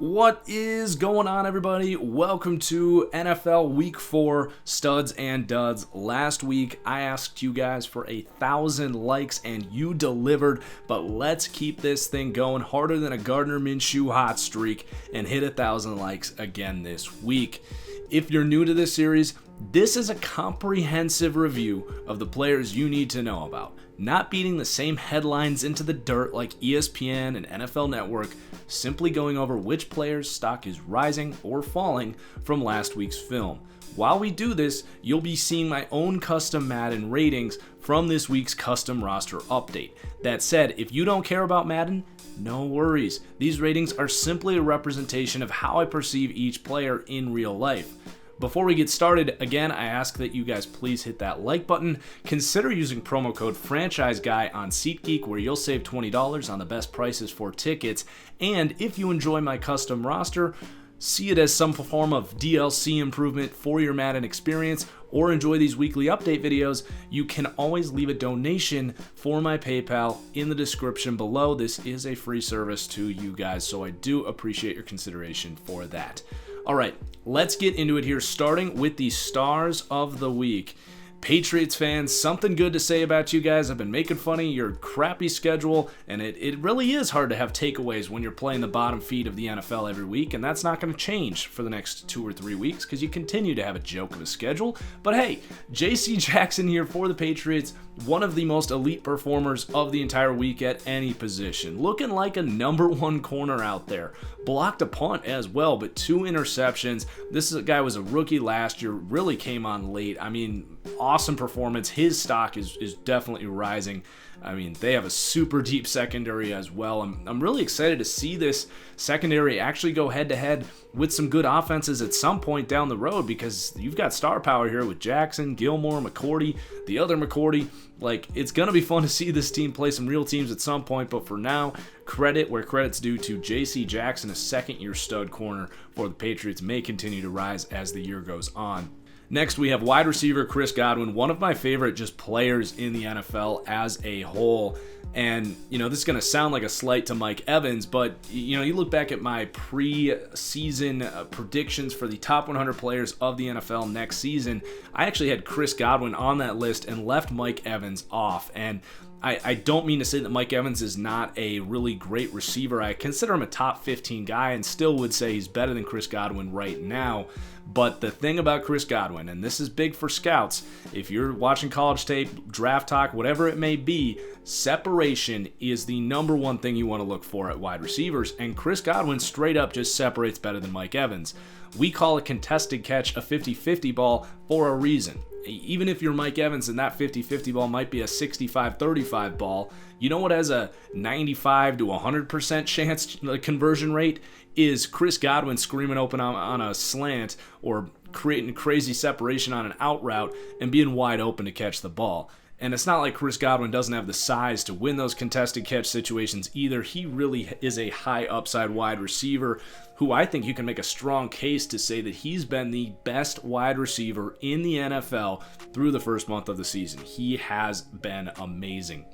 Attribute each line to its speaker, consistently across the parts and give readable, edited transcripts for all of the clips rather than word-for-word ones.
Speaker 1: What is going on, everybody? Welcome to NFL Week 4 Studs and Duds. Last week, I asked you guys for 1,000 likes, and you delivered, but let's keep this thing going harder than a Gardner Minshew hot streak and hit 1,000 likes again this week. If you're new to this series, this is a comprehensive review of the players you need to know about, not beating the same headlines into the dirt like ESPN and NFL Network, simply going over which player's stock is rising or falling from last week's film. While we do this, you'll be seeing my own custom Madden ratings from this week's custom roster update. That said, if you don't care about Madden, no worries. These ratings are simply a representation of how I perceive each player in real life. Before we get started, again, I ask that you guys please hit that like button. Consider using promo code ThatFranchiseGuy on SeatGeek, where you'll save $20 on the best prices for tickets. And if you enjoy my custom roster, see it as some form of DLC improvement for your Madden experience, or enjoy these weekly update videos, you can always leave a donation for my PayPal in the description below. This is a free service to you guys, so I do appreciate your consideration for that. All right, let's get into it here, starting with the stars of the week. Patriots fans, something good to say about you guys. I've been making fun of your crappy schedule, and it really is hard to have takeaways when you're playing the bottom feed of the NFL every week, and that's not going to change for the next 2 or 3 weeks because you continue to have a joke of a schedule. But hey, J.C. Jackson here for the Patriots, one of the most elite performers of the entire week at any position. Looking like a number one corner out there. Blocked a punt as well, but 2 interceptions. This guy was a rookie last year, really came on late. I mean, awesome performance. His stock is definitely rising. I mean, they have a super deep secondary as well. I'm really excited to see this secondary actually go head-to-head with some good offenses at some point down the road, because you've got star power here with Jackson, Gilmore, McCourty, the other McCourty. Like, it's going to be fun to see this team play some real teams at some point, but for now, credit where credit's due to J.C. Jackson, a second-year stud corner for the Patriots, may continue to rise as the year goes on. Next, we have wide receiver Chris Godwin, one of my favorite just players in the NFL as a whole. And, this is going to sound like a slight to Mike Evans, but, you look back at my pre-season predictions for the top 100 players of the NFL next season, I actually had Chris Godwin on that list and left Mike Evans off. And I don't mean to say that Mike Evans is not a really great receiver. I consider him a top 15 guy and still would say he's better than Chris Godwin right now. But the thing about Chris Godwin, and this is big for scouts, if you're watching college tape, draft talk, whatever it may be, separation is the number one thing you want to look for at wide receivers, and Chris Godwin straight up just separates better than Mike Evans. We call a contested catch a 50-50 ball for a reason. Even if you're Mike Evans and that 50-50 ball might be a 65-35 ball, you know what has a 95 to 100% chance conversion rate is Chris Godwin screaming open on a slant or creating crazy separation on an out route and being wide open to catch the ball. And it's not like Chris Godwin doesn't have the size to win those contested catch situations either. He really is a high upside wide receiver who I think you can make a strong case to say that he's been the best wide receiver in the NFL through the first month of the season. He has been amazing.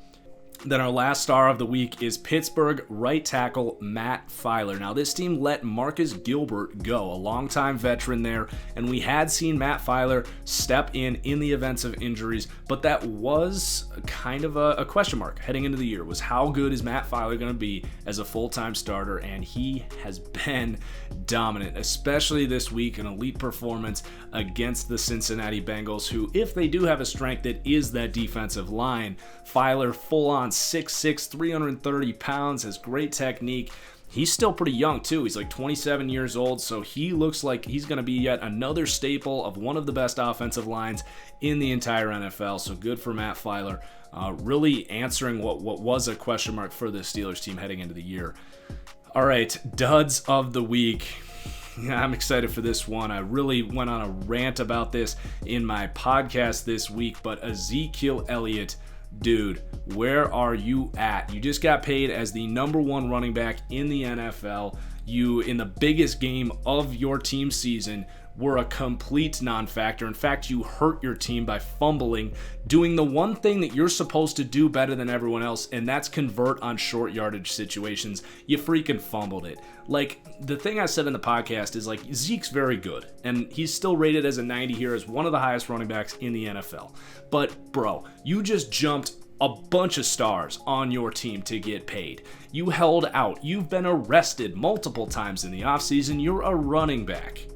Speaker 1: Then our last star of the week is Pittsburgh right tackle Matt Filer. Now, this team let Marcus Gilbert go, a longtime veteran there, and we had seen Matt Filer step in the events of injuries, but that was kind of a question mark heading into the year, was how good is Matt Filer going to be as a full-time starter, and he has been dominant, especially this week, an elite performance against the Cincinnati Bengals, who, if they do have a strength, it is that defensive line. Filer full-on 6'6", 330 pounds, has great technique. He's still pretty young too. He's like 27 years old, so he looks like he's going to be yet another staple of one of the best offensive lines in the entire NFL. So good for Matt Filer, really answering what was a question mark for the Steelers team heading into the year. All right, duds of the week. I'm excited for this one. I really went on a rant about this in my podcast this week, but Ezekiel Elliott, dude, where are you at? You just got paid as the number one running back in the NFL. You, in the biggest game of your team season, were a complete non-factor. In fact, you hurt your team by fumbling, doing the one thing that you're supposed to do better than everyone else, and that's convert on short yardage situations. You freaking fumbled it. Like, the thing I said in the podcast is, like, Zeke's very good, and he's still rated as a 90 here as one of the highest running backs in the NFL. But, bro, you just jumped a bunch of stars on your team to get paid. You held out. You've been arrested multiple times in the offseason. You're a running back.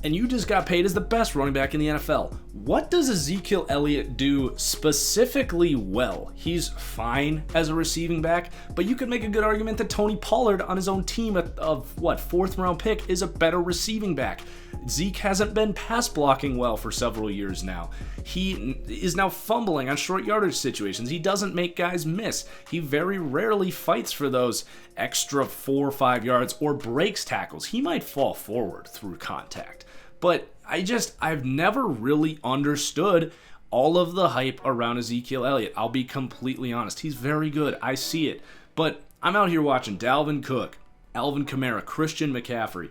Speaker 1: And you just got paid as the best running back in the NFL. What does Ezekiel Elliott do specifically well? He's fine as a receiving back, but you could make a good argument that Tony Pollard on his own team of what, 4th round pick is a better receiving back. Zeke hasn't been pass blocking well for several years now. He is now fumbling on short yardage situations. He doesn't make guys miss. He very rarely fights for those extra 4 or 5 yards or breaks tackles. He might fall forward through contact. But I've never really understood all of the hype around Ezekiel Elliott. I'll be completely honest. He's very good. I see it. But I'm out here watching Dalvin Cook, Alvin Kamara, Christian McCaffrey,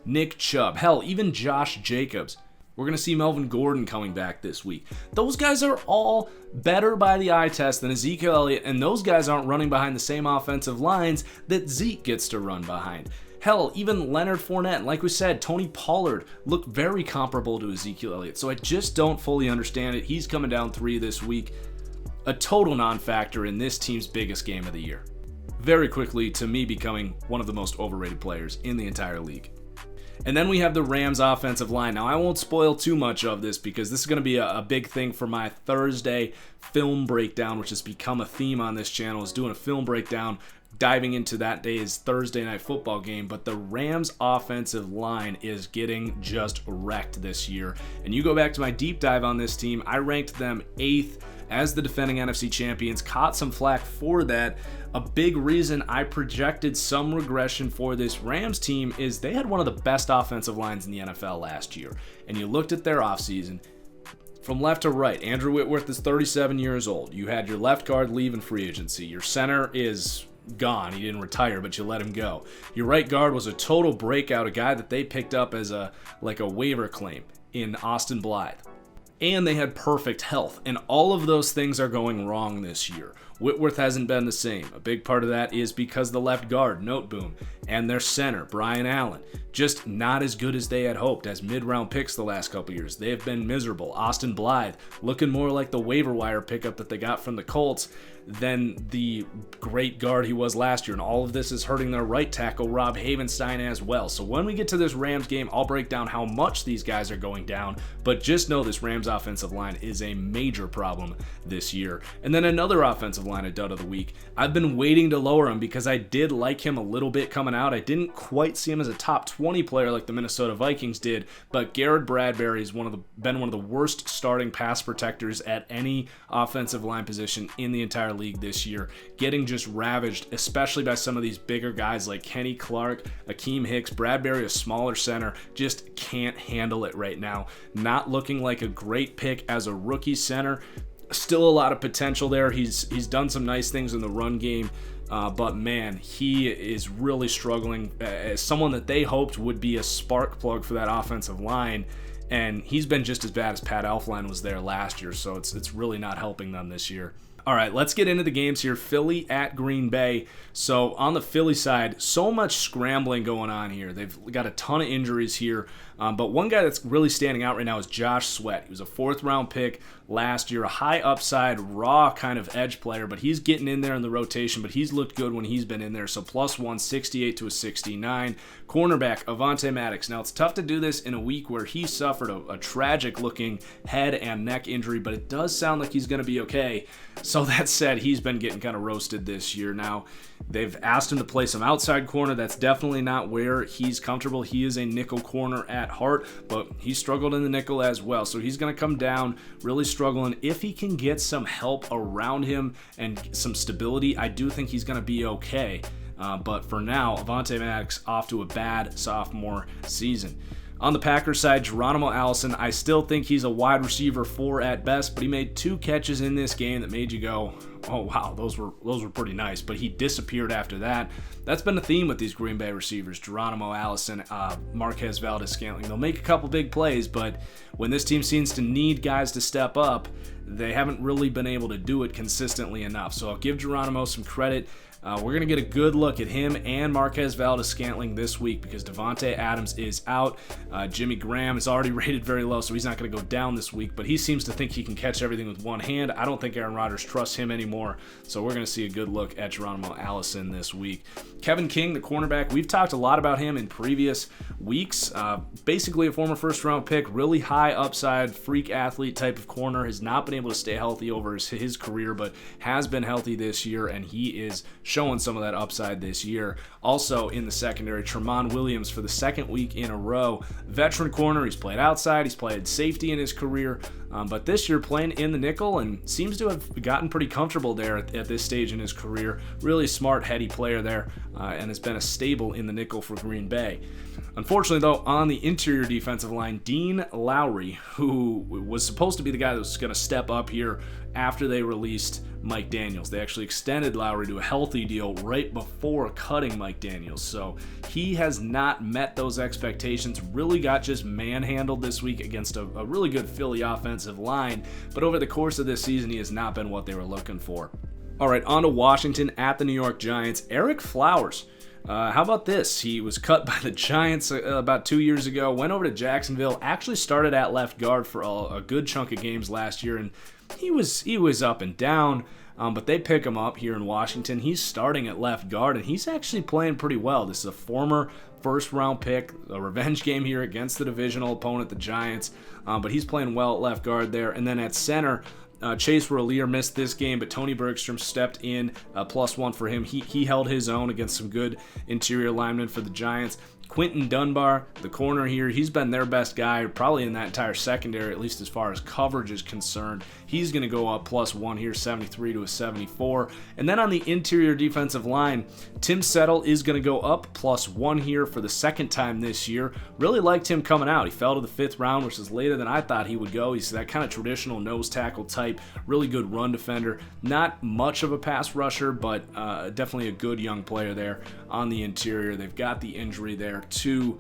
Speaker 1: Nick Chubb, hell, even Josh Jacobs. We're going to see Melvin Gordon coming back this week. Those guys are all better by the eye test than Ezekiel Elliott, and those guys aren't running behind the same offensive lines that Zeke gets to run behind. Hell, even Leonard Fournette, and like we said, Tony Pollard look very comparable to Ezekiel Elliott, so I just don't fully understand it. He's coming down 3 this week. A total non-factor in this team's biggest game of the year. Very quickly, to me, becoming one of the most overrated players in the entire league. And then we have the Rams offensive line. Now, I won't spoil too much of this because this is going to be a big thing for my Thursday film breakdown, which has become a theme on this channel, is doing a film breakdown, diving into that day's Thursday night football game. But the Rams offensive line is getting just wrecked this year. And you go back to my deep dive on this team, I ranked them 8th as the defending NFC champions, caught some flack for that. A big reason I projected some regression for this Rams team is they had one of the best offensive lines in the NFL last year. And you looked at their offseason, from left to right, Andrew Whitworth is 37 years old. You had your left guard leave in free agency. Your center is gone. He didn't retire, but you let him go. Your right guard was a total breakout, a guy that they picked up as a waiver claim in Austin Blythe. And they had perfect health, and all of those things are going wrong this year. Whitworth hasn't been the same. A big part of that is because the left guard, Noteboom, and their center, Brian Allen, just not as good as they had hoped as mid-round picks the last couple years. They have been miserable. Austin Blythe looking more like the waiver wire pickup that they got from the Colts than the great guard he was last year. And all of this is hurting their right tackle, Rob Havenstein, as well. So when we get to this Rams game, I'll break down how much these guys are going down. But just know this Rams offensive line is a major problem this year. And then another offensive line, a dud of the week. I've been waiting to lower him because I did like him a little bit coming out. I didn't quite see him as a top 20 player like the Minnesota Vikings did, but Garrett Bradbury has been one of the worst starting pass protectors at any offensive line position in the entire league this year, getting just ravaged, especially by some of these bigger guys like Kenny Clark, Akeem Hicks. Bradbury, a smaller center, just can't handle it right now. Not looking like a great pick as a rookie center. Still a lot of potential there. He's done some nice things in the run game, but man, he is really struggling as someone that they hoped would be a spark plug for that offensive line. And he's been just as bad as Pat Elflein was there last year, so it's really not helping them this year. All right, let's get into the games here. Philly at Green Bay. So on the Philly side, so much scrambling going on here. They've got a ton of injuries here. But one guy that's really standing out right now is Josh Sweat. He was a 4th-round pick last year, a high upside, raw kind of edge player, but he's getting in there in the rotation, but he's looked good when he's been in there. So plus 168 to a 69. Cornerback, Avonte Maddox. Now, it's tough to do this in a week where he suffered a tragic-looking head and neck injury, but it does sound like he's going to be okay. So that said, he's been getting kind of roasted this year. Now, they've asked him to play some outside corner. That's definitely not where he's comfortable. He is a nickel corner at heart, but he struggled in the nickel as well. So he's going to come down really struggling. If he can get some help around him and some stability, I do think he's going to be okay. But for now, Avonte Maddox off to a bad sophomore season. On the Packers side, Geronimo Allison, I still think he's a wide receiver 4 at best, but he made 2 catches in this game that made you go, oh wow, those were pretty nice, but he disappeared after that. That's been the theme with these Green Bay receivers, Geronimo Allison, Marquez Valdes-Scantling. They'll make a couple big plays, but when this team seems to need guys to step up, they haven't really been able to do it consistently enough. So I'll give Geronimo some credit. We're going to get a good look at him and Marquez Valdes-Scantling this week because Devontae Adams is out. Jimmy Graham is already rated very low, so he's not going to go down this week, but he seems to think he can catch everything with one hand. I don't think Aaron Rodgers trusts him anymore, so we're going to see a good look at Geronimo Allison this week. Kevin King, the cornerback, we've talked a lot about him in previous weeks. Basically a former first-round pick, really high upside, freak athlete type of corner, has not been able to stay healthy over his career, but has been healthy this year, and he is showing some of that upside this year. Also in the secondary, Tramon Williams for the 2nd week in a row. Veteran corner, he's played outside, he's played safety in his career, but this year playing in the nickel and seems to have gotten pretty comfortable there at this stage in his career. Really smart, heady player there, and has been a staple in the nickel for Green Bay. Unfortunately, though, on the interior defensive line, Dean Lowry, who was supposed to be the guy that was going to step up here after they released Mike Daniels. They actually extended Lowry to a healthy deal right before cutting Mike Daniels. So he has not met those expectations, really got just manhandled this week against a really good Philly offensive line. But over the course of this season, he has not been what they were looking for. All right, on to Washington at the New York Giants. Eric Flowers. How about this? He was cut by the Giants about 2 years ago, went over to Jacksonville, actually started at left guard for a good chunk of games last year, and he was up and down, but they pick him up here in Washington. He's starting at left guard, and he's actually playing pretty well. This is a former first-round pick, a revenge game here against the divisional opponent, the Giants, but he's playing well at left guard there. And then at center, Chase Roullier missed this game, but Tony Bergstrom stepped in, +1 for him. He held his own against some good interior linemen for the Giants. Quinton Dunbar, the corner here, he's been their best guy probably in that entire secondary, at least as far as coverage is concerned. He's going to go up +1 here, 73 to a 74. And then on the interior defensive line, Tim Settle is going to go up +1 here for the 2nd time this year. Really liked him coming out. He fell to the 5th round, which is later than I thought he would go. He's that kind of traditional nose tackle type, really good run defender. Not much of a pass rusher, but definitely a good young player there on the interior. They've got the injury there to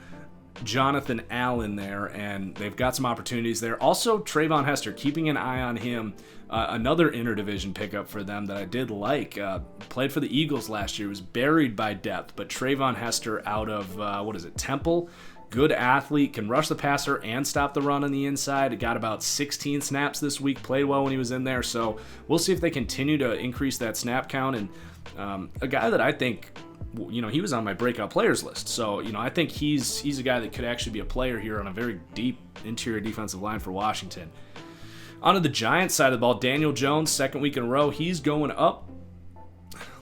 Speaker 1: Jonathan Allen there, and they've got some opportunities there. Also, Trayvon Hester, keeping an eye on him. Another interdivision pickup for them that I did like. Played for the Eagles last year, was buried by depth, but Trayvon Hester out of, Temple. Good athlete, can rush the passer and stop the run on the inside. Got about 16 snaps this week, played well when he was in there, so we'll see if they continue to increase that snap count. And a guy that I think, he was on my breakout players list. So, I think he's a guy that could actually be a player here on a very deep interior defensive line for Washington. On to the Giants side of the ball, Daniel Jones, 2nd week in a row, he's going up.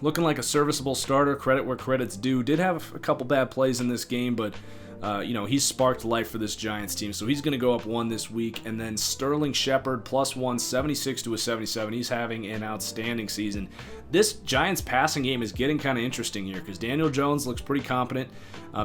Speaker 1: Looking like a serviceable starter, credit where credit's due. Did have a couple bad plays in this game, but he's sparked life for this Giants team, so he's going to go up 1 this week. And then Sterling Shepard, +1, 76 to a 77. He's having an outstanding season. This Giants passing game is getting kind of interesting here because Daniel Jones looks pretty competent,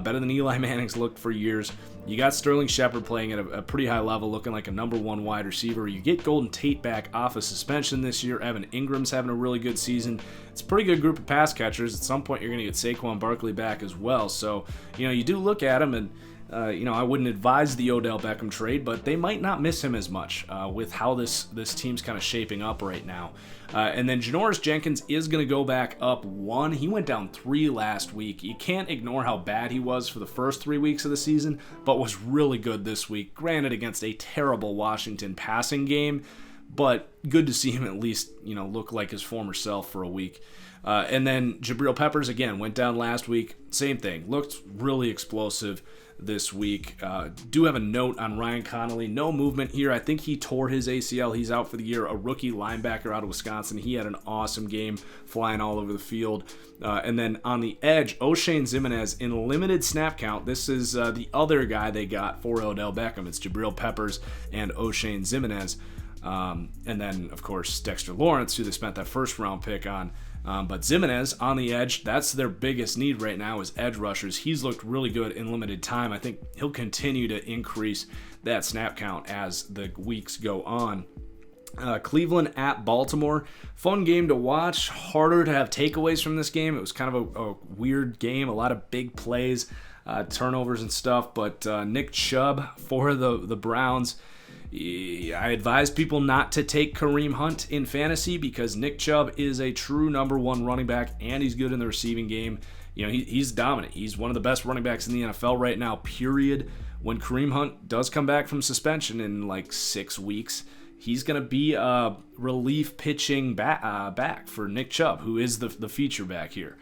Speaker 1: better than Eli Manning's looked for years. You got Sterling Shepard playing at a pretty high level, looking like a number 1 wide receiver. You get Golden Tate back off of suspension this year. Evan Ingram's having a really good season. It's a pretty good group of pass catchers. At some point, you're going to get Saquon Barkley back as well. So, you do look at him and I wouldn't advise the Odell Beckham trade, but they might not miss him as much with how this team's kind of shaping up right now. And then Janoris Jenkins is going to go back up 1. He went down 3 last week. You can't ignore how bad he was for the first 3 weeks of the season, but was really good this week. Granted, against a terrible Washington passing game, but good to see him at least, look like his former self for a week. And then Jabril Peppers, again, went down last week. Same thing. Looked really explosive this week. Do have a note on Ryan Connolly. No movement here. I think he tore his ACL. He's out for the year. A rookie linebacker out of Wisconsin. He had an awesome game flying all over the field. And then on the edge, O'Shane Ximines in limited snap count. This is the other guy they got for Odell Beckham. It's Jabril Peppers and O'Shane Ximines. And then, of course, Dexter Lawrence, who they spent that first-round pick on. But Zimenez on the edge, that's their biggest need right now is edge rushers. He's looked really good in limited time. I think he'll continue to increase that snap count as the weeks go on. Cleveland at Baltimore. Fun game to watch. Harder to have takeaways from this game. It was kind of a weird game. A lot of big plays, turnovers and stuff. But Nick Chubb for the Browns. I advise people not to take Kareem Hunt in fantasy because Nick Chubb is a true number one running back and he's good in the receiving game. He's dominant. He's one of the best running backs in the NFL right now, period. When Kareem Hunt does come back from suspension in like 6 weeks, he's going to be a relief pitching back for Nick Chubb, who is the feature back here.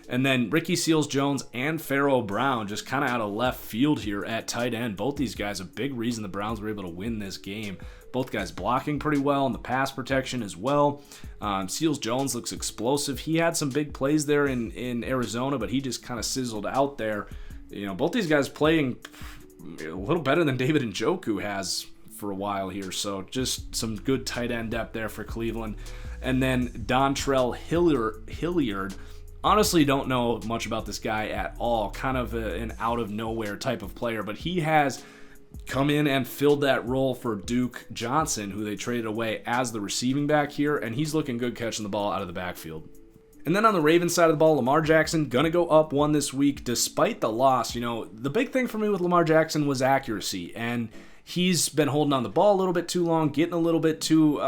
Speaker 1: And then Ricky Seals-Jones and Pharaoh Brown just kind of out of left field here at tight end. Both these guys, a big reason the Browns were able to win this game. Both guys blocking pretty well and the pass protection as well. Seals-Jones looks explosive. He had some big plays there in Arizona, but he just kind of sizzled out there. Both these guys playing a little better than David Njoku has for a while here. So just some good tight end depth there for Cleveland. And then Dontrell Hilliard. Honestly, don't know much about this guy at all. Kind of an out-of-nowhere type of player, but he has come in and filled that role for Duke Johnson, who they traded away as the receiving back here, and he's looking good catching the ball out of the backfield. And then on the Ravens side of the ball, Lamar Jackson going to go up one this week despite the loss. The big thing for me with Lamar Jackson was accuracy, and he's been holding on the ball a little bit too long, getting a little bit too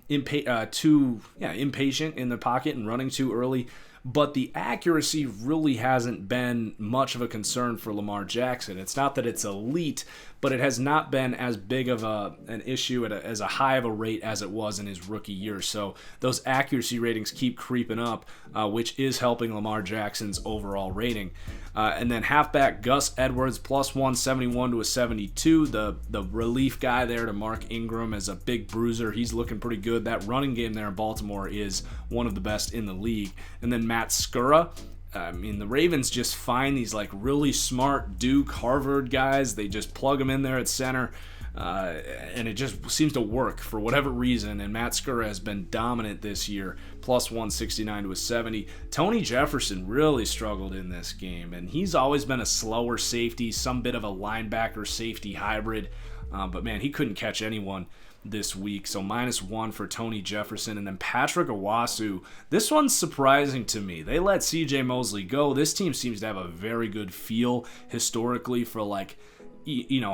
Speaker 1: impatient in the pocket and running too early. But the accuracy really hasn't been much of a concern for Lamar Jackson. It's not that it's elite, but it has not been as big of an issue as a high of a rate as it was in his rookie year. So those accuracy ratings keep creeping up, which is helping Lamar Jackson's overall rating. And then halfback Gus Edwards plus 171 to a 72. The relief guy there to Mark Ingram as a big bruiser. He's looking pretty good. That running game there in Baltimore is one of the best in the league. And then Matt Skura. The Ravens just find these like really smart Duke, Harvard guys. They just plug them in there at center, and it just seems to work for whatever reason. And Matt Skura has been dominant this year, plus 169 to a 70. Tony Jefferson really struggled in this game, and he's always been a slower safety, some bit of a linebacker safety hybrid, but man, he couldn't catch anyone this week. So -1 for Tony Jefferson. And then Patrick Owasu. This one's surprising to me. They let CJ Mosley go. This team seems to have a very good feel historically for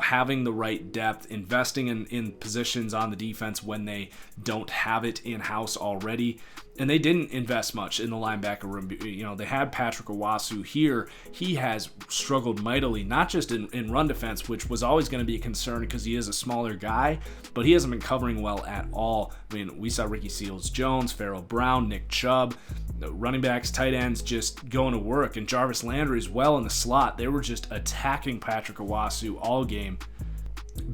Speaker 1: having the right depth, investing in positions on the defense when they don't have it in-house already. And they didn't invest much in the linebacker room. They had Patrick Owasu here. He has struggled mightily, not just in run defense, which was always going to be a concern because he is a smaller guy, but he hasn't been covering well at all. We saw Ricky Seals-Jones, Pharaoh Brown, Nick Chubb, the running backs, tight ends just going to work, and Jarvis Landry as well in the slot. They were just attacking Patrick Owasu all game.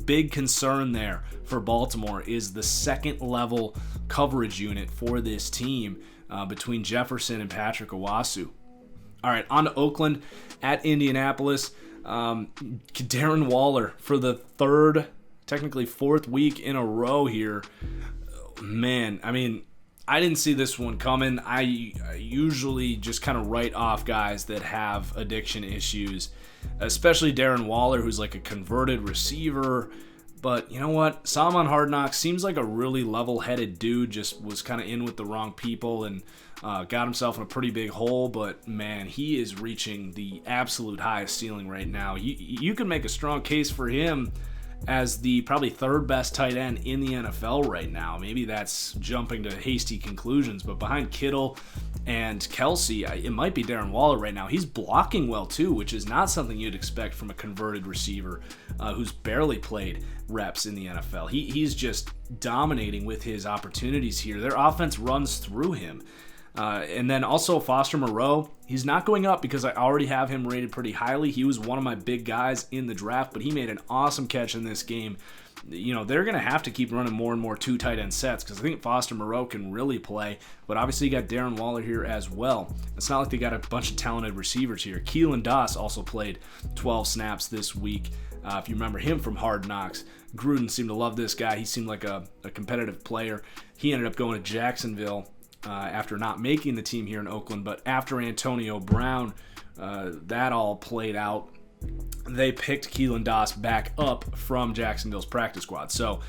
Speaker 1: Big concern there for Baltimore is the second level coverage unit for this team between Jefferson and Patrick Owasu. All right, on to Oakland at Indianapolis. Darren Waller for the technically fourth week in a row here. Man, I didn't see this one coming. I usually just kind of write off guys that have addiction issues, especially Darren Waller, who's like a converted receiver. But you know what? Saw him on Hard Knocks. Seems like a really level-headed dude. Just was kind of in with the wrong people and got himself in a pretty big hole. But man, he is reaching the absolute highest ceiling right now. You can make a strong case for him as the probably third best tight end in the NFL right now. Maybe that's jumping to hasty conclusions, but behind Kittle and Kelsey, it might be Darren Waller right now. He's blocking well too, which is not something you'd expect from a converted receiver who's barely played reps in the NFL. He's just dominating with his opportunities here. Their offense runs through him. And then also Foster Moreau, he's not going up because I already have him rated pretty highly. He was one of my big guys in the draft, but he made an awesome catch in this game. They're going to have to keep running more and more two tight end sets because I think Foster Moreau can really play, but obviously you got Darren Waller here as well. It's not like they got a bunch of talented receivers here. Keelan Doss also played 12 snaps this week. If you remember him from Hard Knocks, Gruden seemed to love this guy. He seemed like a competitive player. He ended up going to Jacksonville after not making the team here in Oakland. But after Antonio Brown, that all played out. They picked Keelan Doss back up from Jacksonville's practice squad. So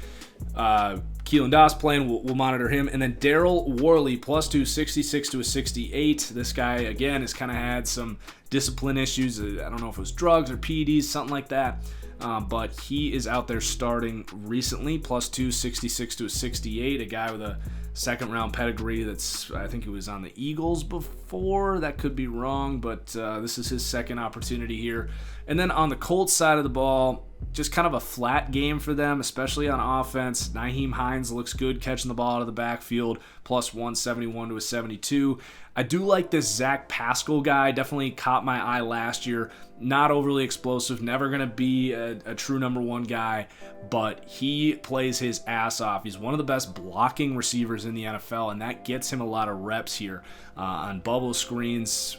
Speaker 1: Keelan Doss playing, we'll monitor him. And then Daryl Worley, plus 266 to a 68. This guy, again, has kind of had some discipline issues. I don't know if it was drugs or PEDs, something like that. But he is out there starting recently, plus 266 to a 68. A guy with a second-round pedigree I think he was on the Eagles before. That could be wrong, but this is his second opportunity here. And then on the Colts side of the ball, just kind of a flat game for them, especially on offense. Nyheim Hines looks good catching the ball out of the backfield, plus 171 to a 72. I do like this Zach Pascal guy. Definitely caught my eye last year. Not overly explosive, never going to be a true number one guy, but he plays his ass off. He's one of the best blocking receivers in the NFL, and that gets him a lot of reps here on bubble screens,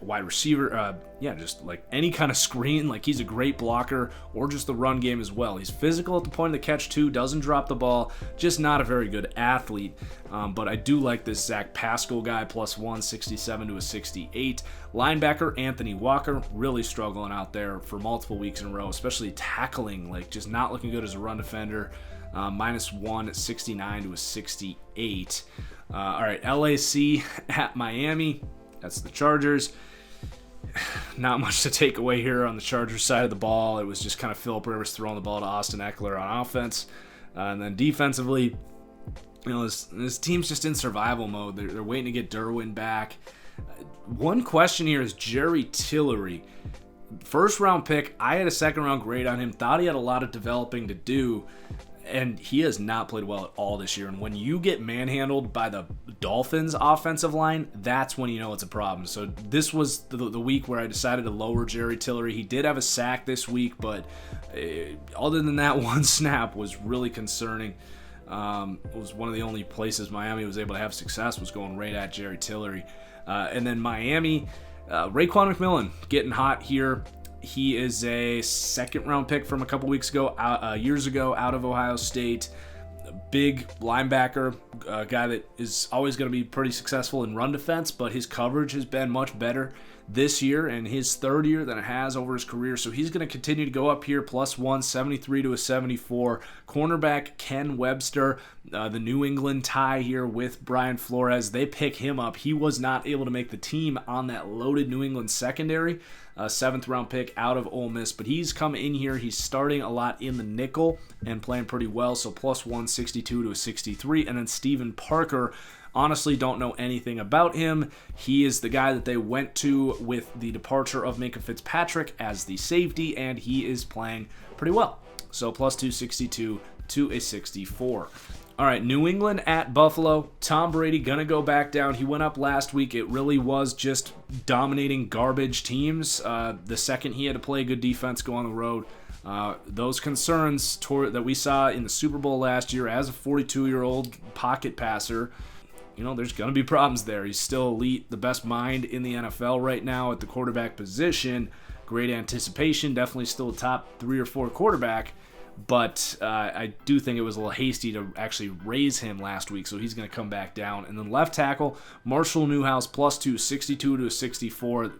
Speaker 1: wide receiver, just like any kind of screen. Like, he's a great blocker, or just the run game as well. He's physical at the point of the catch too, doesn't drop the ball, just not a very good athlete. But I do like this Zach Pascal guy, plus 167 to a 68. Linebacker Anthony Walker, really struggling out there for multiple weeks in a row, especially tackling, like just not looking good as a run defender. Minus 169 to a 68. All right, LAC at Miami. That's the Chargers. Not much to take away here on the Chargers side of the ball. It was just kind of Phillip Rivers throwing the ball to Austin Eckler on offense. And then defensively, this team's just in survival mode. They're waiting to get Derwin back. One question here is Jerry Tillery. First round pick, I had a second round grade on him. Thought he had a lot of developing to do, and he has not played well at all this year. And when you get manhandled by the Dolphins offensive line, that's when you know it's a problem. So this was the week where I decided to lower Jerry Tillery. He did have a sack this week, but other than that one snap was really concerning. It was one of the only places Miami was able to have success, was going right at Jerry Tillery. And then Miami, Raekwon McMillan getting hot here. He is a second-round pick from a couple weeks ago, years ago, out of Ohio State. Big linebacker, a guy that is always going to be pretty successful in run defense, but his coverage has been much better this year and his third year than it has over his career. So he's going to continue to go up here, plus 173 to a 74. Cornerback Ken Webster, the New England tie here with Brian Flores. They pick him up. He was not able to make the team on that loaded New England secondary. Seventh round pick out of Ole Miss, but he's come in here. He's starting a lot in the nickel and playing pretty well, so plus 162 to a 63. And then Steven Parker, honestly don't know anything about him. He is the guy that they went to with the departure of Minkah Fitzpatrick as the safety, and he is playing pretty well. So plus 262 to a 64. All right, New England at Buffalo. Tom Brady gonna go back down. He went up last week. It really was just dominating garbage teams. The second he had to play good defense, go on the road. Those concerns that we saw in the Super Bowl last year as a 42-year-old pocket passer, there's going to be problems there. He's still elite, the best mind in the NFL right now at the quarterback position. Great anticipation, definitely still a top 3 or 4 quarterback. But I do think it was a little hasty to actually raise him last week, so he's going to come back down. And then left tackle, Marshall Newhouse, plus 262 to a 64.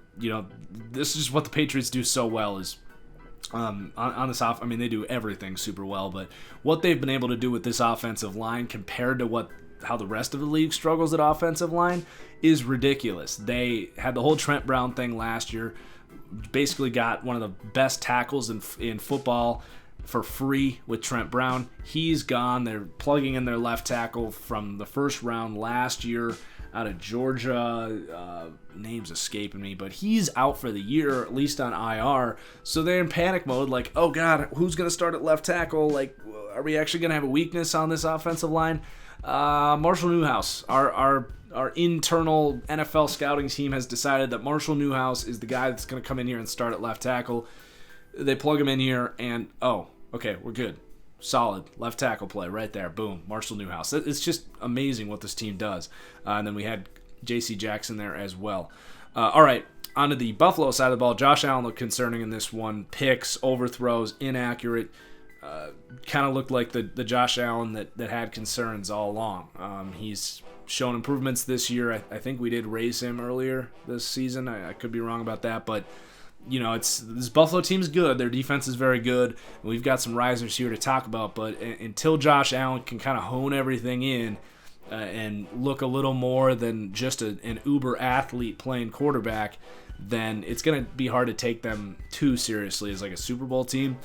Speaker 1: This is what the Patriots do so well is on this off. I mean, they do everything super well, but what they've been able to do with this offensive line compared to how the rest of the league struggles at offensive line is ridiculous. They had the whole Trent Brown thing last year, basically got one of the best tackles in football for free with Trent Brown. He's gone. They're plugging in their left tackle from the first round last year out of Georgia. Name's escaping me, but he's out for the year, at least on IR. So they're in panic mode, like, oh God, who's going to start at left tackle? Like, are we actually going to have a weakness on this offensive line? Marshall Newhouse, our internal NFL scouting team has decided that Marshall Newhouse is the guy that's going to come in here and start at left tackle. They plug him in here, and okay, we're good. Solid left tackle play right there. Boom, Marshall Newhouse. It's just amazing what this team does. And then we had J.C. Jackson there as well. All right, onto the Buffalo side of the ball, Josh Allen looked concerning in this one. Picks, overthrows, inaccurate. Kind of looked like the Josh Allen that had concerns all along. He's shown improvements this year. I think we did raise him earlier this season. I could be wrong about that, but this Buffalo team's good. Their defense is very good. We've got some risers here to talk about, but until Josh Allen can kind of hone everything in and look a little more than just an uber athlete playing quarterback, then it's going to be hard to take them too seriously as like a Super Bowl team.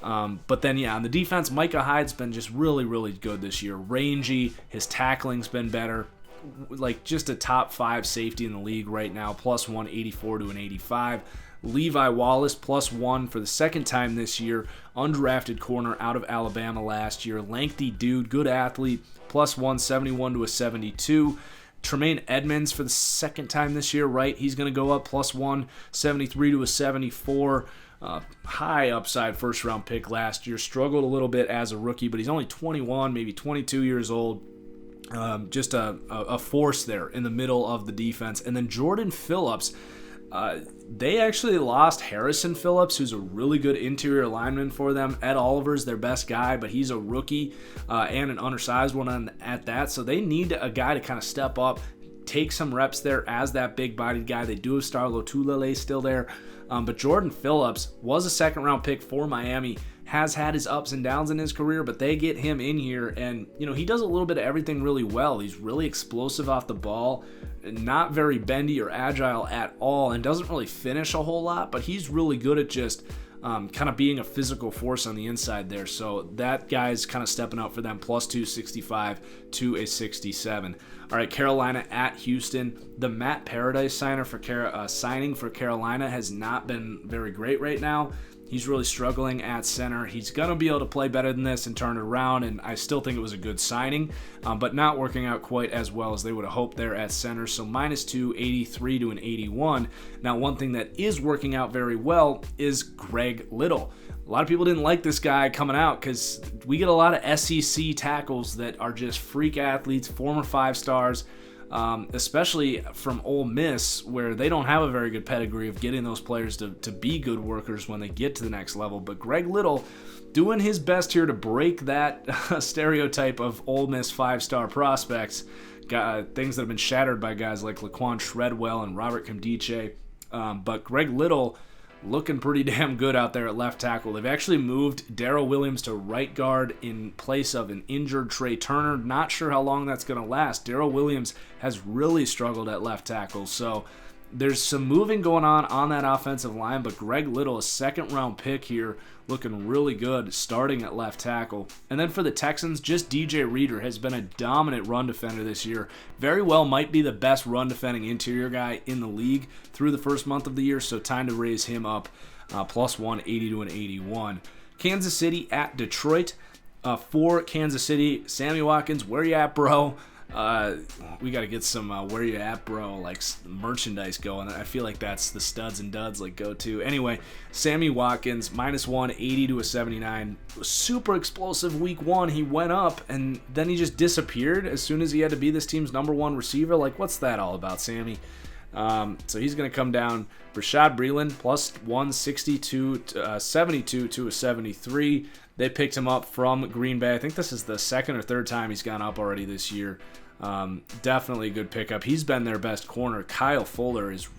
Speaker 1: But then, on the defense, Micah Hyde's been just really, really good this year. Rangy, his tackling's been better. Like, just a top 5 safety in the league right now, plus 184 to an 85. Levi Wallace, plus 1 for the second time this year. Undrafted corner out of Alabama last year. Lengthy dude, good athlete, plus 171 to a 72. Tremaine Edmonds for the second time this year, right? He's going to go up plus 173 to a 74. High upside first-round pick last year. Struggled a little bit as a rookie, but he's only 21, maybe 22 years old. Just a force there in the middle of the defense. And then Jordan Phillips, they actually lost Harrison Phillips, who's a really good interior lineman for them. Ed Oliver's their best guy, but he's a rookie and an undersized one at that. So they need a guy to kind of step up, take some reps there as that big-bodied guy. They do have Starlo Tulele still there. But Jordan Phillips was a second-round pick for Miami, has had his ups and downs in his career, but they get him in here, and he does a little bit of everything really well. He's really explosive off the ball, not very bendy or agile at all, and doesn't really finish a whole lot, but he's really good at just kind of being a physical force on the inside there. So that guy's kind of stepping up for them, plus 265 to a 67. All right, Carolina at Houston. The Matt Paradise signing for Carolina has not been very great right now. He's really struggling at center. He's going to be able to play better than this and turn it around, and I still think it was a good signing, but not working out quite as well as they would have hoped there at center. So minus 283 to an 81. Now, one thing that is working out very well is Greg Little. A lot of people didn't like this guy coming out because we get a lot of SEC tackles that are just freak athletes, former 5 stars, especially from Ole Miss, where they don't have a very good pedigree of getting those players to be good workers when they get to the next level. But Greg Little doing his best here to break that stereotype of Ole Miss 5-star prospects, things that have been shattered by guys like Laquan Treadwell and Robert Nkemdiche. But Greg Little looking pretty damn good out there at left tackle. They've actually moved Darrell Williams to right guard in place of an injured Trey Turner. Not sure how long that's going to last. Darrell Williams has really struggled at left tackle, so there's some moving going on that offensive line, but Greg Little, a second-round pick here, looking really good starting at left tackle. And then for the Texans, just DJ Reader has been a dominant run defender this year. Very well might be the best run defending interior guy in the league through the first month of the year, so time to raise him up plus 180 to an 81. Kansas City at Detroit. For Kansas City, Sammy Watkins, where you at, bro? We got to get some where you at, bro, like merchandise going. I feel like that's the studs and duds like go to. Anyway, Sammy Watkins minus 180 to a 79. Super explosive week 1. He went up and then he just disappeared as soon as he had to be this team's #1 receiver. Like, what's that all about, Sammy? So he's going to come down. Rashad Breeland plus 162 72 to a 73. They picked him up from Green Bay. I think this is the second or third time he's gone up already this year. Definitely a good pickup. He's been their best corner. Kendall Fuller is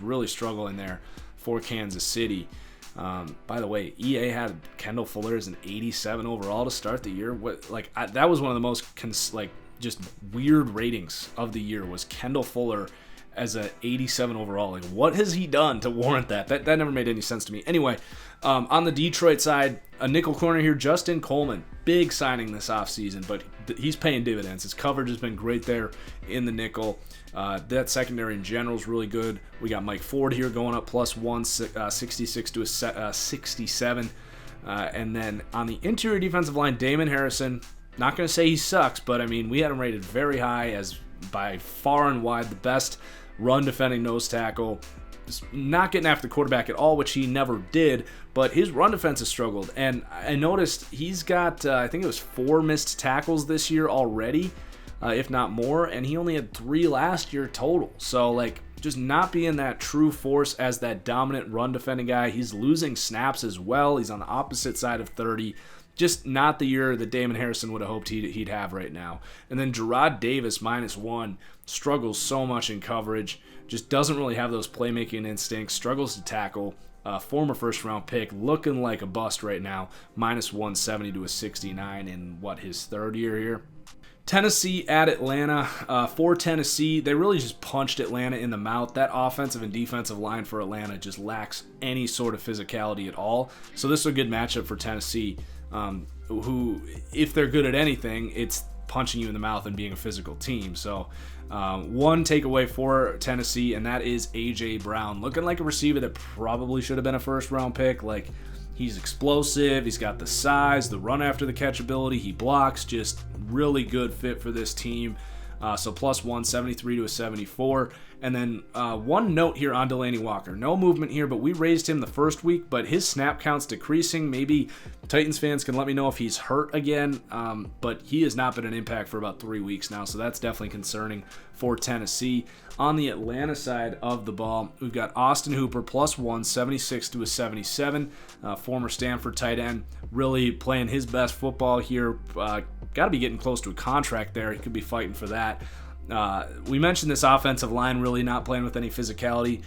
Speaker 1: really struggling there for Kansas City. By the way, EA had Kendall Fuller as an 87 overall to start the year. That was one of the most just weird ratings of the year, was Kendall Fuller as a 87 overall. Like, what has he done to warrant that? That never made any sense to me. Anyway, on the Detroit side, a nickel corner here, Justin Coleman. Big signing this offseason, but he's paying dividends. His coverage has been great there in the nickel. That secondary in general is really good. We got Mike Ford here going up plus 166 to a 67. And then on the interior defensive line, Damon Harrison. Not going to say he sucks, but I mean, we had him rated very high as by far and wide the best run defending nose tackle. Not getting after the quarterback at all, which he never did, but his run defense has struggled. And I noticed he's got, I think it was 4 missed tackles this year already, if not more, and he only had 3 last year total. So, like, just not being that true force as that dominant run defending guy. He's losing snaps as well. He's on the opposite side of 30. Just not the year that Damon Harrison would have hoped he'd have right now. And then Gerard Davis, -1, struggles so much in coverage. Just doesn't really have those playmaking instincts. Struggles to tackle. Former first-round pick, looking like a bust right now. -170 to a 69 in, his third year here. Tennessee at Atlanta. For Tennessee, they really just punched Atlanta in the mouth. That offensive and defensive line for Atlanta just lacks any sort of physicality at all. So this is a good matchup for Tennessee, who, if they're good at anything, it's punching you in the mouth and being a physical team. So one takeaway for Tennessee, and that is A.J. Brown. Looking like a receiver that probably should have been a first-round pick. Like, he's explosive, he's got the size, the run after the catch ability, he blocks, just really good fit for this team. So +173 to a 74. And then one note here on Delanie Walker. No movement here, but we raised him the first week, but his snap count's decreasing. Maybe Titans fans can let me know if he's hurt again, but he has not been an impact for about 3 weeks now, so that's definitely concerning for Tennessee. On the Atlanta side of the ball, we've got Austin Hooper +176 to a 77. Former Stanford tight end, really playing his best football here. Got to be getting close to a contract there. He could be fighting for that. We mentioned this offensive line really not playing with any physicality.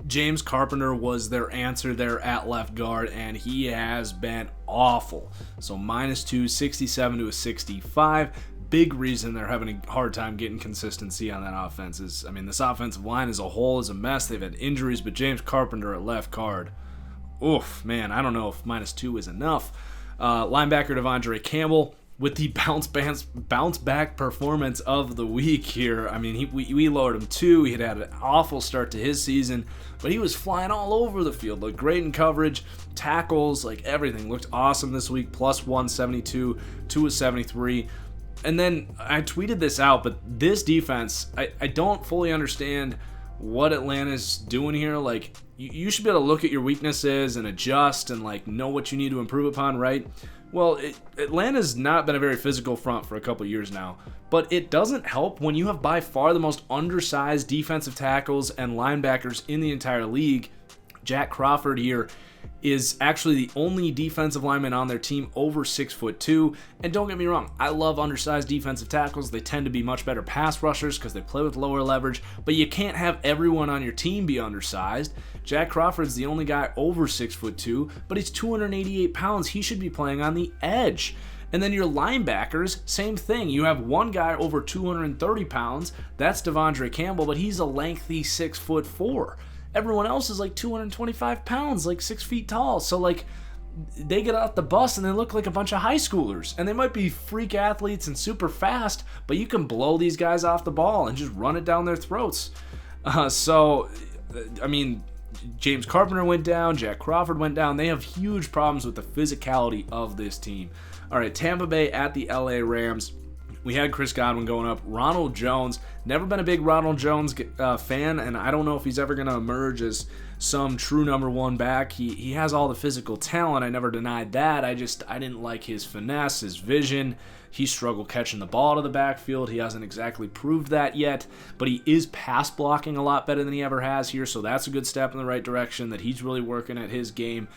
Speaker 1: James Carpenter was their answer there at left guard, and he has been awful. So -2, 67 to a 65. Big reason they're having a hard time getting consistency on that offense is, this offensive line as a whole is a mess. They've had injuries, but James Carpenter at left guard, oof, man, I don't know if -2 is enough. Linebacker Devondre Campbell, with the bounce back performance of the week here. We lowered him 2. He had an awful start to his season, but he was flying all over the field. Looked great in coverage, tackles, like everything. Looked awesome this week, +172 to a 73. And then I tweeted this out, but this defense, I don't fully understand what Atlanta's doing here. Like, you should be able to look at your weaknesses and adjust and, like, know what you need to improve upon, right? Well, Atlanta's not been a very physical front for a couple years now, but it doesn't help when you have by far the most undersized defensive tackles and linebackers in the entire league. Jack Crawford here is actually the only defensive lineman on their team over 6'2". And don't get me wrong, I love undersized defensive tackles. They tend to be much better pass rushers because they play with lower leverage, but you can't have everyone on your team be undersized. Jack Crawford's the only guy over 6'2", but he's 288 pounds. He should be playing on the edge. And then your linebackers, same thing. You have one guy over 230 pounds. That's Devondre Campbell, but he's a lengthy 6'4". Everyone else is like 225 pounds, like 6 feet tall. So, like, they get off the bus and they look like a bunch of high schoolers. And they might be freak athletes and super fast, but you can blow these guys off the ball and just run it down their throats. James Carpenter went down, Jack Crawford went down. They have huge problems with the physicality of this team. All right, Tampa Bay at the LA Rams. We had Chris Godwin going up. Ronald Jones, never been a big Ronald Jones fan, and I don't know if he's ever going to emerge as some true number one back. He has all the physical talent. I never denied that. I didn't like his finesse, his vision. He struggled catching the ball to the backfield. He hasn't exactly proved that yet, but he is pass blocking a lot better than he ever has here, so that's a good step in the right direction that he's really working at his game.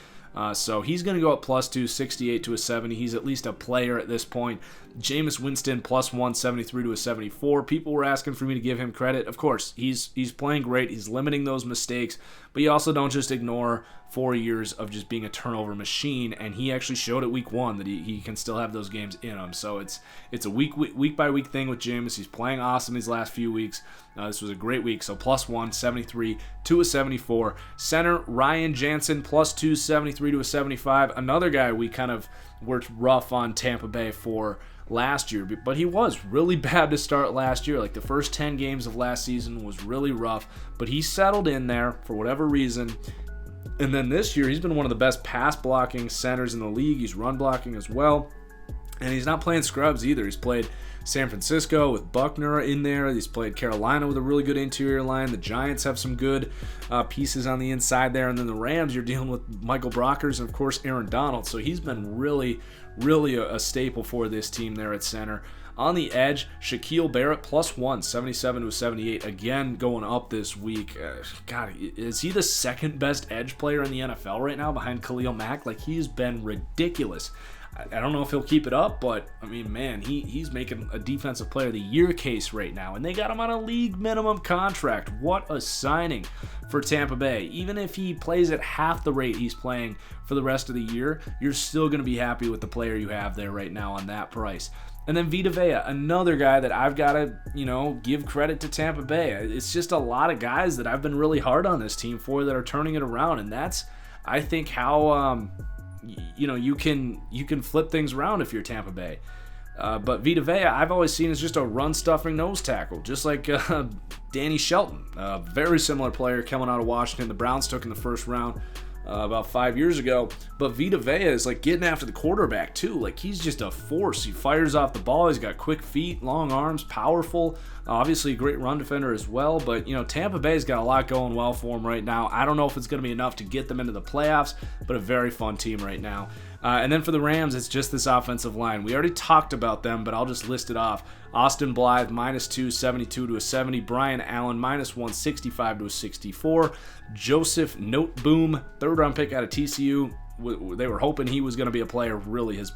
Speaker 1: So he's going to go up +2, 68 to a 70. He's at least a player at this point. Jameis Winston +1, 73 to a 74. People were asking for me to give him credit. Of course, he's playing great. He's limiting those mistakes, but you also don't just ignore 4 years of just being a turnover machine, and he actually showed at week 1 that he can still have those games in him. So it's a week by week thing with Jameis. He's playing awesome these last few weeks. This was a great week. So +1, 73 to a 74. Center Ryan Jansen +2, 73 to a 75. Another guy we kind of worked rough on Tampa Bay for last year, but he was really bad to start last year. Like, the first 10 games of last season was really rough, but he settled in there for whatever reason. And then this year, he's been one of the best pass blocking centers in the league. He's run blocking as well. And he's not playing scrubs either. He's played San Francisco with Buckner in there. He's played Carolina with a really good interior line. The Giants have some good pieces on the inside there. And then the Rams, you're dealing with Michael Brockers and, of course, Aaron Donald. So he's been really a staple for this team there at center. On the edge, Shaquille Barrett +1, 77 to 78. Again, going up this week. God, is he the second best edge player in the NFL right now behind Khalil Mack? Like, he's been ridiculous. I don't know if he'll keep it up, but, I mean, man, he's making a Defensive Player of the Year case right now, and they got him on a league minimum contract. What a signing for Tampa Bay. Even if he plays at half the rate he's playing for the rest of the year, you're still going to be happy with the player you have there right now on that price. And then Vita Vea, another guy that I've got to, give credit to Tampa Bay. It's just a lot of guys that I've been really hard on this team for that are turning it around, and that's, I think, how you can flip things around if you're Tampa Bay. But Vita Vea, I've always seen as just a run-stuffing nose tackle, just like Danny Shelton, a very similar player coming out of Washington. The Browns took in the first round about 5 years ago. But Vita Vea is like getting after the quarterback too. Like, he's just a force. He fires off the ball. He's got quick feet, long arms, powerful. Obviously a great run defender as well. But, Tampa Bay's got a lot going well for him right now. I don't know if it's going to be enough to get them into the playoffs, but a very fun team right now. And then for the Rams, it's just this offensive line. We already talked about them, but I'll just list it off. Austin Blythe, -2, 72 to a 70. Brian Allen, -1, 65 to a 64. Joseph Noteboom, third-round pick out of TCU. They were hoping he was going to be a player. Really has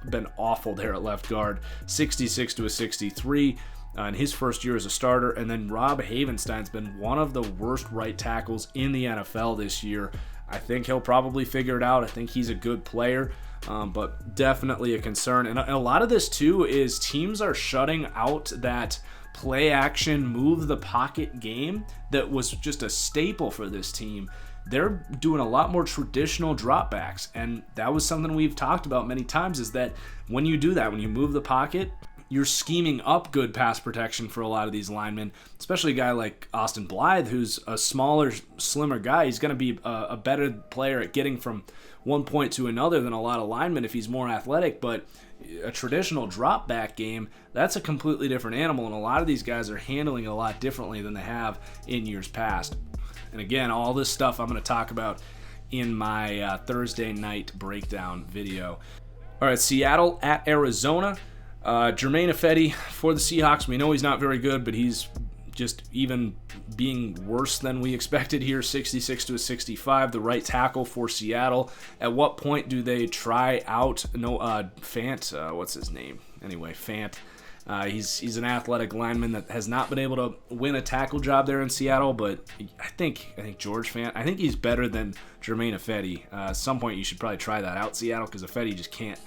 Speaker 1: been awful there at left guard. 66 to a 63. In his first year as a starter. And then Rob Havenstein's been one of the worst right tackles in the NFL this year. I think he'll probably figure it out. I think he's a good player, but definitely a concern. And a lot of this, too, is teams are shutting out that play-action, move-the-pocket game that was just a staple for this team. They're doing a lot more traditional dropbacks, and that was something we've talked about many times, is that when you do that, when you move the pocket, you're scheming up good pass protection for a lot of these linemen, especially a guy like Austin Blythe, who's a smaller, slimmer guy. He's going to be a better player at getting from one point to another than a lot of linemen if he's more athletic, but a traditional drop back game, that's a completely different animal, and a lot of these guys are handling it a lot differently than they have in years past. And again, all this stuff I'm going to talk about in my Thursday night breakdown video. All right, Seattle at Arizona. Jermaine Ifedi for the Seahawks. We know he's not very good, but he's just even being worse than we expected here. 66 to a 65, the right tackle for Seattle. At what point do they try out Fant? What's his name? Anyway, Fant. He's an athletic lineman that has not been able to win a tackle job there in Seattle, but I think George Fant, I think he's better than Jermaine Ifedi. At some point you should probably try that out, Seattle, because Ifedi just can't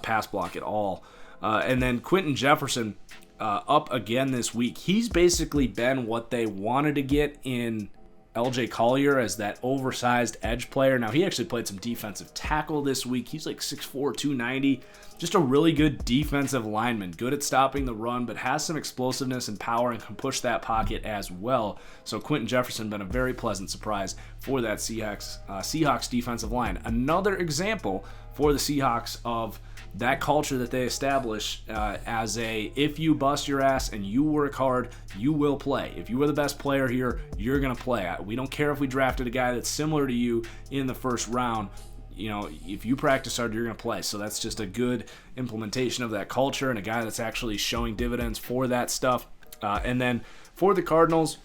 Speaker 1: pass block at all. And then Quentin Jefferson up again this week. He's basically been what they wanted to get in LJ Collier as that oversized edge player. Now, he actually played some defensive tackle this week. He's like 6'4", 290. Just a really good defensive lineman. Good at stopping the run, but has some explosiveness and power and can push that pocket as well. So Quentin Jefferson been a very pleasant surprise for that Seahawks defensive line. Another example for the Seahawks of that culture that they establish as a, if you bust your ass and you work hard, you will play. If you were the best player here, you're going to play. We don't care if we drafted a guy that's similar to you in the first round. If you practice hard, you're going to play. So that's just a good implementation of that culture and a guy that's actually showing dividends for that stuff. And then for the Cardinals,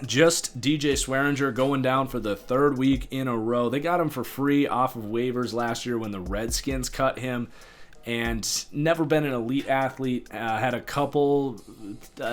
Speaker 1: just DJ Swearinger going down for the third week in a row. They got him for free off of waivers last year when the Redskins cut him, and never been an elite athlete. Had a couple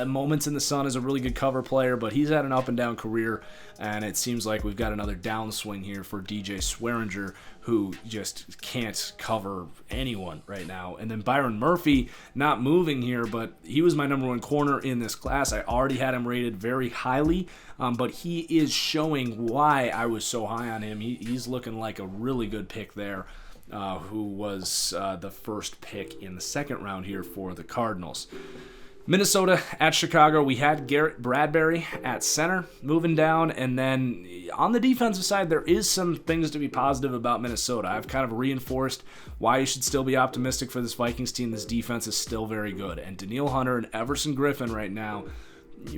Speaker 1: moments in the sun as a really good cover player, but he's had an up and down career, and it seems like we've got another downswing here for DJ Swearinger, who just can't cover anyone right now. And then Byron Murphy, not moving here, but he was my number one corner in this class. I already had him rated very highly, but he is showing why I was so high on him. He's looking like a really good pick there, who was the first pick in the second round here for the Cardinals. Minnesota at Chicago, we had Garrett Bradbury at center moving down, and then on the defensive side, there is some things to be positive about Minnesota. I've kind of reinforced why you should still be optimistic for this Vikings team. This defense is still very good, and Danielle Hunter and Everson Griffin right now,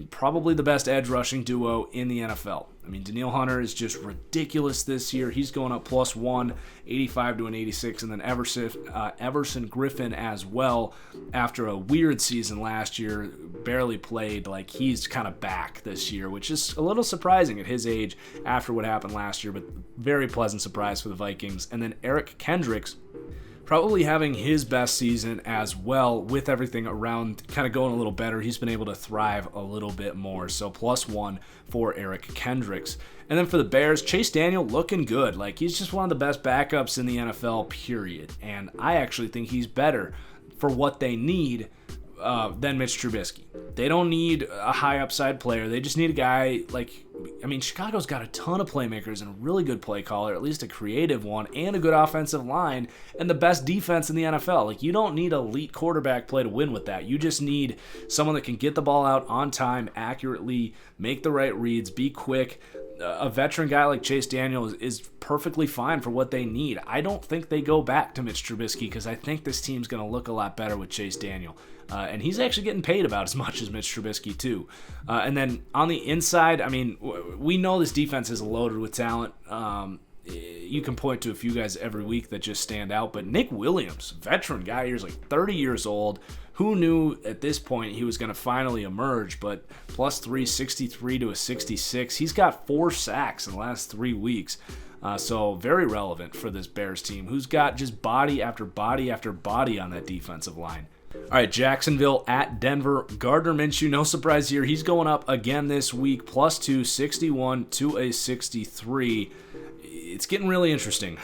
Speaker 1: probably the best edge rushing duo in the NFL. I mean, Danielle Hunter is just ridiculous this year. He's going up +1, 85 to an 86, and then Everson Griffin as well after a weird season last year, barely played. Like, he's kind of back this year, which is a little surprising at his age after what happened last year, but very pleasant surprise for the Vikings. And then Eric Kendricks, probably having his best season as well, with everything around kind of going a little better. He's been able to thrive a little bit more. So +1 for Eric Kendricks. And then for the Bears, Chase Daniel looking good. Like, he's just one of the best backups in the NFL, period. And I actually think he's better for what they need than Mitch Trubisky. They don't need a high upside player. They just need a guy Chicago's got a ton of playmakers and a really good play caller, at least a creative one, and a good offensive line, and the best defense in the NFL. Like, you don't need elite quarterback play to win with that. You just need someone that can get the ball out on time, accurately, make the right reads, be quick. A veteran guy like Chase Daniel is perfectly fine for what they need. I don't think they go back to Mitch Trubisky because I think this team's going to look a lot better with Chase Daniel. And he's actually getting paid about as much as Mitch Trubisky, too. And then on the inside, I mean, we know this defense is loaded with talent. You can point to a few guys every week that just stand out. But Nick Williams, veteran guy, he's like 30 years old. Who knew at this point he was going to finally emerge? But +3, 63 to a 66. He's got 4 sacks in the last 3 weeks. So very relevant for this Bears team, who's got just body after body after body on that defensive line. All right, Jacksonville at Denver. Gardner Minshew, no surprise here. He's going up again this week, +2, 61 to a 63. It's getting really interesting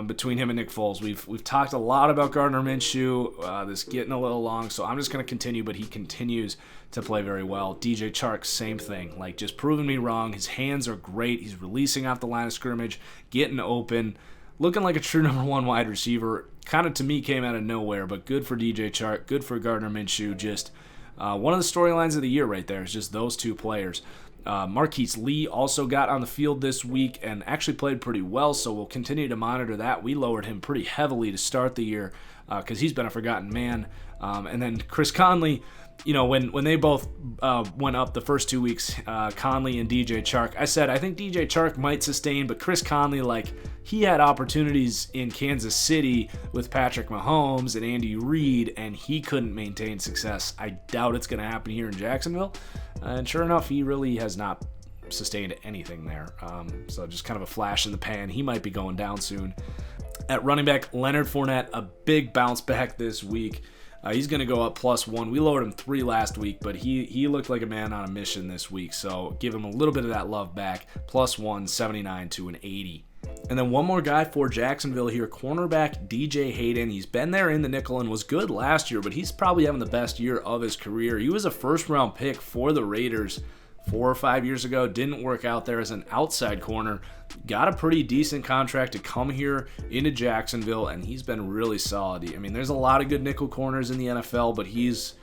Speaker 1: between him and Nick Foles. We've talked a lot about Gardner Minshew. This getting a little long, so I'm just going to continue, but he continues to play very well. DJ Chark, same thing. Like, just proving me wrong. His hands are great. He's releasing off the line of scrimmage, getting open, looking like a true number 1 wide receiver. Kind of, to me, came out of nowhere, but good for DJ Chark, good for Gardner Minshew. Just one of the storylines of the year right there is just those two players. Marquise Lee also got on the field this week and actually played pretty well, so we'll continue to monitor that. We lowered him pretty heavily to start the year because he's been a forgotten man. And then Chris Conley, you know, when they both went up the first 2 weeks, Conley and DJ Chark, I said I think DJ Chark might sustain, but Chris Conley, like, he had opportunities in Kansas City with Patrick Mahomes and Andy Reid, and he couldn't maintain success. I doubt it's going to happen here in Jacksonville. And sure enough, he really has not sustained anything there. So just kind of a flash in the pan. He might be going down soon. At running back, Leonard Fournette, a big bounce back this week. He's going to go up +1. We lowered him 3 last week, but he looked like a man on a mission this week. So give him a little bit of that love back. +1, 79 to an 80. And then one more guy for Jacksonville here, cornerback DJ Hayden. He's been there in the nickel and was good last year, but he's probably having the best year of his career. He was a first-round pick for the Raiders 4 or 5 years ago. Didn't work out there as an outside corner. Got a pretty decent contract to come here into Jacksonville, and he's been really solid. I mean, there's a lot of good nickel corners in the NFL, but he's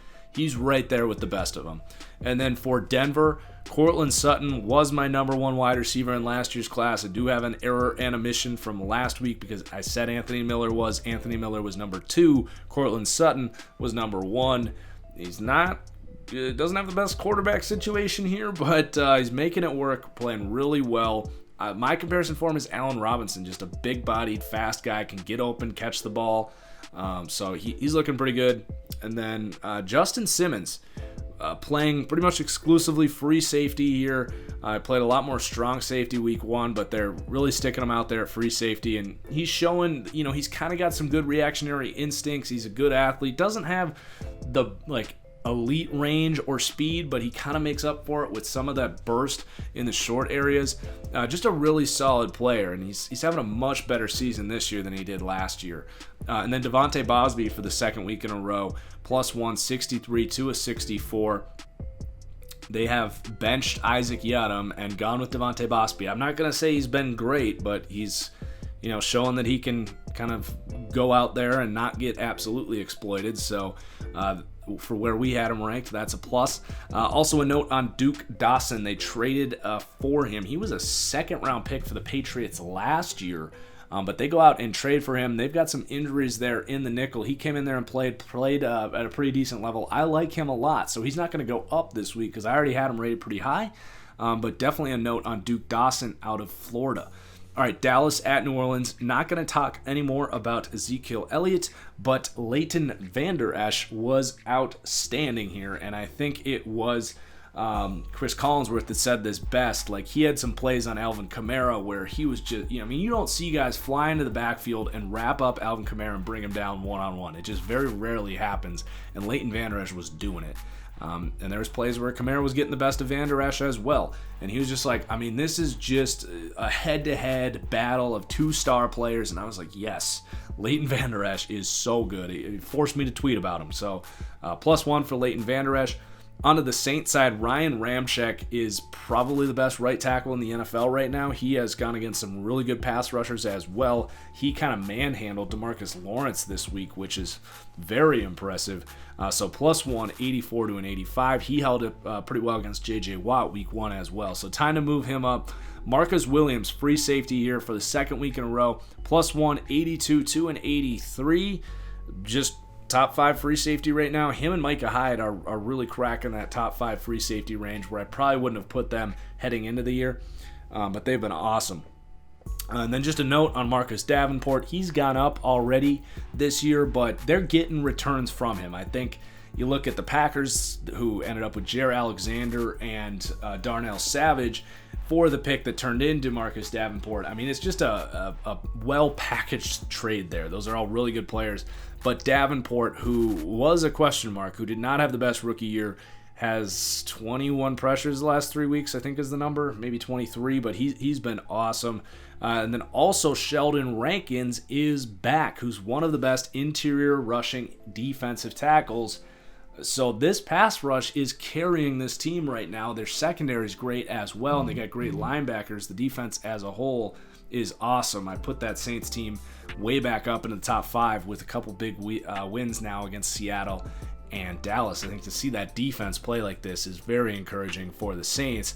Speaker 1: right there with the best of them. And then for Denver, Courtland Sutton was my number 1 wide receiver in last year's class. I do have an error and omission from last week because I said Anthony Miller was number 2. Courtland Sutton was number 1. He's not, doesn't have the best quarterback situation here, but he's making it work, playing really well. My comparison for him is Allen Robinson, just a big-bodied, fast guy, can get open, catch the ball. So he's looking pretty good. And then Justin Simmons, playing pretty much exclusively free safety here. Played a lot more strong safety week 1, but they're really sticking him out there at free safety. And he's showing, you know, he's kind of got some good reactionary instincts. He's a good athlete. Doesn't have the, like, elite range or speed, but he kind of makes up for it with some of that burst in the short areas. Just a really solid player, and he's having a much better season this year than he did last year. And then Devontae Bosby for the second week in a row, +1, 63 to a 64. They have benched Isaac Yiadom and gone with Devontae Bosby. I'm not going to say he's been great, but he's, you know, showing that he can kind of go out there and not get absolutely exploited. So for where we had him ranked, that's a plus. Also a note on Duke Dawson. They traded for him. He was a second-round pick for the Patriots last year. But they go out and trade for him. They've got some injuries there in the nickel. He came in there and played at a pretty decent level. I like him a lot, so he's not going to go up this week because I already had him rated pretty high. But definitely a note on Duke Dawson out of Florida. All right, Dallas at New Orleans. Not going to talk anymore about Ezekiel Elliott, but Leighton Vander Esch was outstanding here, and I think it was Chris Collinsworth that said this best. Like, he had some plays on Alvin Kamara where he was just, you don't see guys fly into the backfield and wrap up Alvin Kamara and bring him down one-on-one. It just very rarely happens, and Leighton Vander Esch was doing it. And there was plays where Kamara was getting the best of Vander Esch as well. And he was just like, this is just a head-to-head battle of two-star players. And I was like, yes, Leighton Vander Esch is so good. It forced me to tweet about him. So +1 for Leighton Vander Esch. Onto the Saints side, Ryan Ramczyk is probably the best right tackle in the NFL right now. He has gone against some really good pass rushers as well. He kind of manhandled DeMarcus Lawrence this week, which is very impressive. So +1, 84 to an 85. He held it pretty well against J.J. Watt week 1 as well. So time to move him up. Marcus Williams, free safety here for the second week in a row. +1, 82 to an 83. Just top 5 free safety right now. Him and Micah Hyde are really cracking that top 5 free safety range where I probably wouldn't have put them heading into the year, but they've been awesome. And then just a note on Marcus Davenport. He's gone up already this year, but they're getting returns from him. I think you look at the Packers, who ended up with Jaire Alexander and Darnell Savage for the pick that turned into Marcus Davenport. It's just a well-packaged trade there. Those are all really good players. But Davenport, who was a question mark, who did not have the best rookie year, has 21 pressures the last 3 weeks, I think is the number, maybe 23, but he's been awesome. And then also Sheldon Rankins is back, who's one of the best interior rushing defensive tackles. So this pass rush is carrying this team right now. Their secondary is great as well, and they got great linebackers. The defense as a whole is awesome. I put that Saints team way back up into the top 5 with a couple big wins now against Seattle and Dallas. I think to see that defense play like this is very encouraging for the Saints.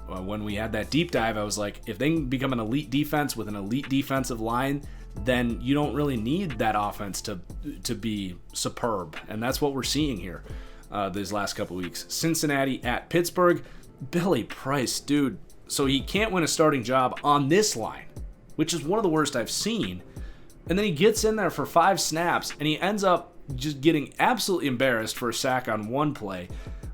Speaker 1: When we had that deep dive, I was like, if they can become an elite defense with an elite defensive line, then you don't really need that offense to be superb. And that's what we're seeing here these last couple weeks. Cincinnati at Pittsburgh. Billy Price, dude. So he can't win a starting job on this line, which is one of the worst I've seen. And then he gets in there for 5 snaps, and he ends up just getting absolutely embarrassed for a sack on one play.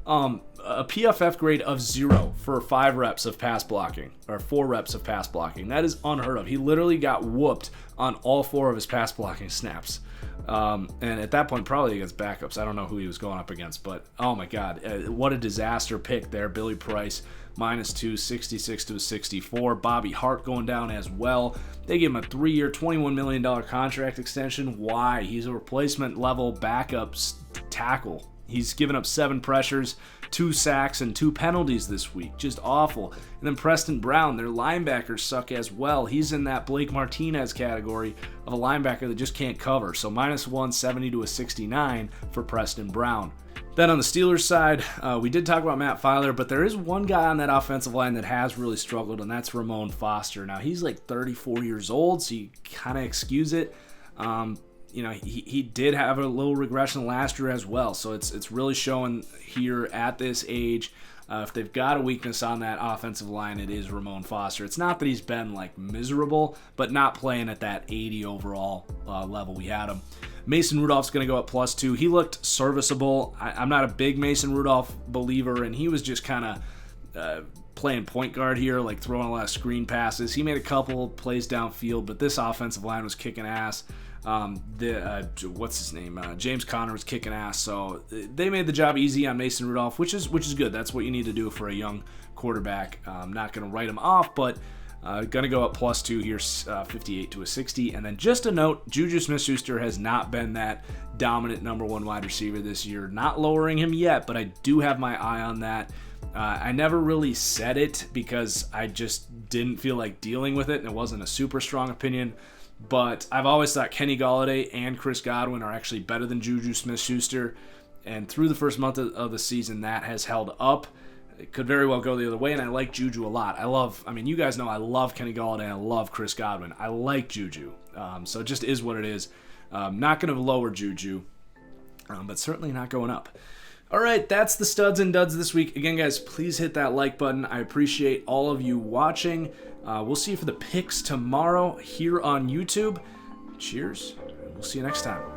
Speaker 1: A PFF grade of 0 for 5 reps of pass blocking, or 4 reps of pass blocking. That is unheard of. He literally got whooped on all 4 of his pass blocking snaps. And at that point, probably against backups. I don't know who he was going up against, but oh my God, what a disaster pick there. Billy Price, -2, 66 to a 64. Bobby Hart going down as well. They gave him a 3-year, $21 million contract extension. Why? He's a replacement level backup tackle. He's given up 7 pressures, 2 sacks, and 2 penalties this week. Just awful. And then Preston Brown, their linebackers suck as well. He's in that Blake Martinez category of a linebacker that just can't cover. So -1, 70 to a 69 for Preston Brown. Then on the Steelers side, we did talk about Matt Filer, but there is one guy on that offensive line that has really struggled, and that's Ramon Foster. Now, he's like 34 years old, so you kind of excuse it. He did have a little regression last year as well, so it's really showing here at this age. If they've got a weakness on that offensive line, it is Ramon Foster. It's not that he's been like miserable, but not playing at that 80 overall level we had him. Mason Rudolph's going to go up +2. He looked serviceable. I'm not a big Mason Rudolph believer, and he was just kind of playing point guard here, like throwing a lot of screen passes. He made a couple plays downfield, but this offensive line was kicking ass. What's his name? James Conner was kicking ass, so they made the job easy on Mason Rudolph, which is good. That's what you need to do for a young quarterback. I'm not going to write him off, but going to go up +2 here, 58 to a 60. And then just a note, Juju Smith-Schuster has not been that dominant number 1 wide receiver this year. Not lowering him yet, but I do have my eye on that. I never really said it because I just didn't feel like dealing with it, and it wasn't a super strong opinion. But I've always thought Kenny Golladay and Chris Godwin are actually better than Juju Smith-Schuster. And through the first month of the season, that has held up. it could very well go the other way, and I like Juju a lot. You guys know I love Kenny Golladay, I love Chris Godwin. I like Juju. So it just is what it is. Not going to lower Juju, but certainly not going up. All right, that's the studs and duds this week. Again, guys, please hit that like button. I appreciate all of you watching. We'll see you for the picks tomorrow here on YouTube. Cheers. We'll see you next time.